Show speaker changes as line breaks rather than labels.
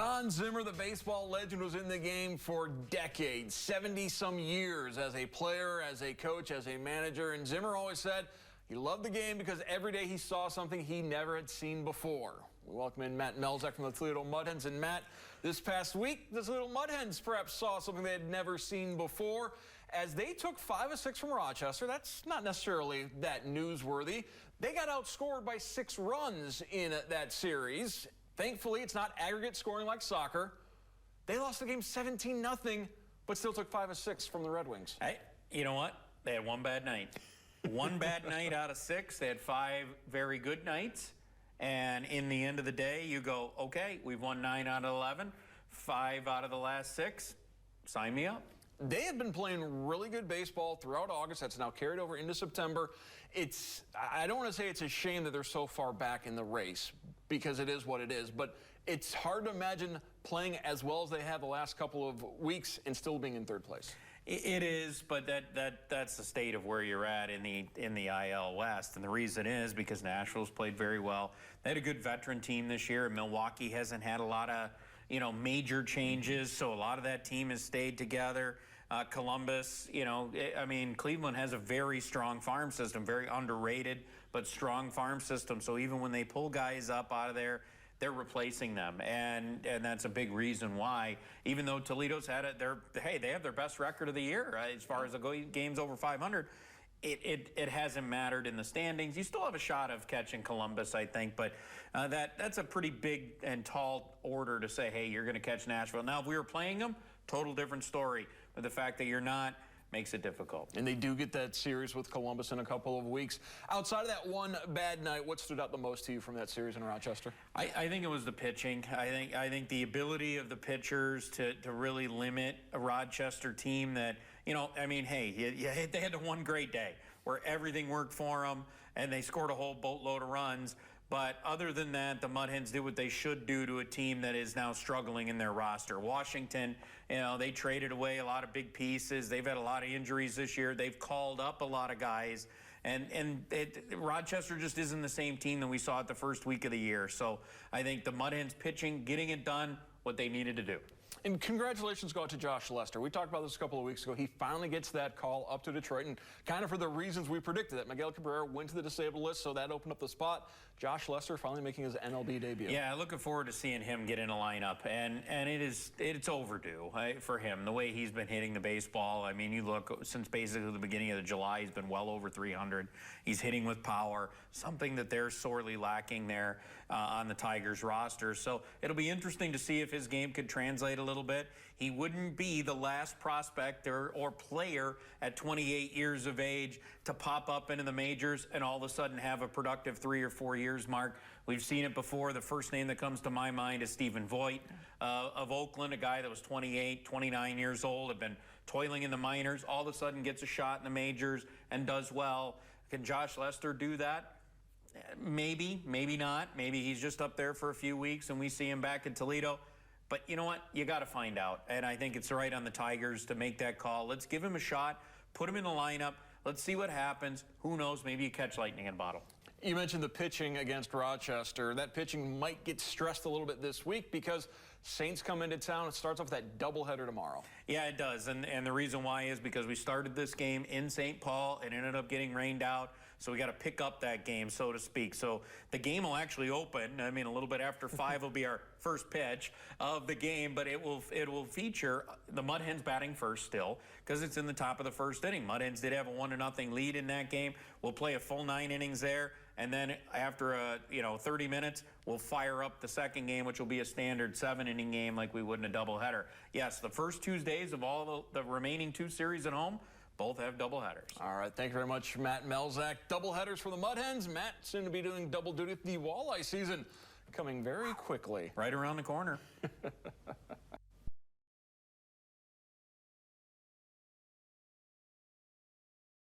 John Zimmer, the baseball legend, was in the game for decades, 70-some years as a player, as a coach, as a manager. And Zimmer always said he loved the game because every day he saw something he never had seen before. We welcome in Matt Melzak from the Toledo Mud Hens. And Matt, this past week, the Toledo Mud Hens perhaps saw something they had never seen before. As they took 5 of 6 from Rochester, that's not necessarily that newsworthy. They got outscored by 6 runs in that series. Thankfully, it's not aggregate scoring like soccer. They lost the game 17-0, but still took 5 of 6 from the Red Wings.
Hey, you know what? They had one bad night. One bad night out of 6. They had 5 very good nights. And in the end of the day, you go, okay, we've won 9 out of 11, 5 out of the last 6. Sign me up.
They have been playing really good baseball throughout August. That's now carried over into September. I don't want to say it's a shame that they're so far back in the race, because it is what it is, but it's hard to imagine playing as well as they have the last couple of weeks and still being in 3rd place.
It is, but that's the state of where you're at in the IL West, and the reason is because Nashville's played very well. They had a good veteran team this year. Milwaukee hasn't had a lot of major changes, so a lot of that team has stayed together. Columbus, I mean, Cleveland has a very strong farm system, very underrated, but strong farm system. So even when they pull guys up out of there, they're replacing them, and that's a big reason why. Even though Toledo's had it, they have their best record of the year as far as the games over 500. It hasn't mattered in the standings. You still have a shot of catching Columbus, I think, but that's a pretty big and tall order to say, hey, you're going to catch Nashville. Now, if we were playing them, total different story. But the fact that you're not makes it difficult.
And they do get that series with Columbus in a couple of weeks. Outside of that one bad night, what stood out the most to you from that series in Rochester?
I think it was the pitching. I think the ability of the pitchers to really limit a Rochester team that, I mean, hey, they had the one great day where everything worked for them and they scored a whole boatload of runs. But other than that, the Mud Hens did what they should do to a team that is now struggling in their roster. Washington, they traded away a lot of big pieces. They've had a lot of injuries this year. They've called up a lot of guys. And Rochester just isn't the same team that we saw at the first week of the year. So I think the Mud Hens pitching, getting it done, what they needed to do.
And congratulations go out to Josh Lester. We talked about this a couple of weeks ago. He finally gets that call up to Detroit, and kind of for the reasons we predicted that Miguel Cabrera went to the disabled list, so that opened up the spot. Josh Lester finally making his MLB debut.
Yeah, looking forward to seeing him get in a lineup, and it's overdue for him, the way he's been hitting the baseball. I mean, you look, since basically the beginning of July, he's been well over 300. He's hitting with power, something that they're sorely lacking there on the Tigers roster. So it'll be interesting to see if his game could translate a little bit. He wouldn't be the last prospect or player at 28 years of age to pop up into the majors and all of a sudden have a productive 3 or 4 years mark. We've seen it before. The first name that comes to my mind is Stephen Voigt of Oakland, a guy that was 28, 29 years old, had been toiling in the minors, all of a sudden gets a shot in the majors and does well. Can Josh Lester do that? Maybe, maybe not. Maybe he's just up there for a few weeks and we see him back in Toledo. But you know what? You got to find out. And I think it's right on the Tigers to make that call. Let's give him a shot. Put him in the lineup. Let's see what happens. Who knows? Maybe you catch lightning in a bottle.
You mentioned the pitching against Rochester. That pitching might get stressed a little bit this week because Saints come into town. It starts off that doubleheader tomorrow.
Yeah, it does. And the reason why is because we started this game in St. Paul. It ended up getting rained out. So we got to pick up that game, so to speak. So the game will actually open. I mean, a little bit after 5 will be our first pitch of the game, but it will feature the Mud Hens batting first still because it's in the top of the first inning. Mud Hens did have a 1-0 lead in that game. We'll play a full 9 innings there, and then after 30 minutes, we'll fire up the second game, which will be a standard 7-inning game like we would in a doubleheader. Yes, the first Tuesdays of all the remaining 2 series at home, both have doubleheaders.
All right, thank you very much, Matt Melzak. Doubleheaders for the Mud Hens. Matt soon to be doing double duty. The walleye season coming very quickly.
Right around the corner.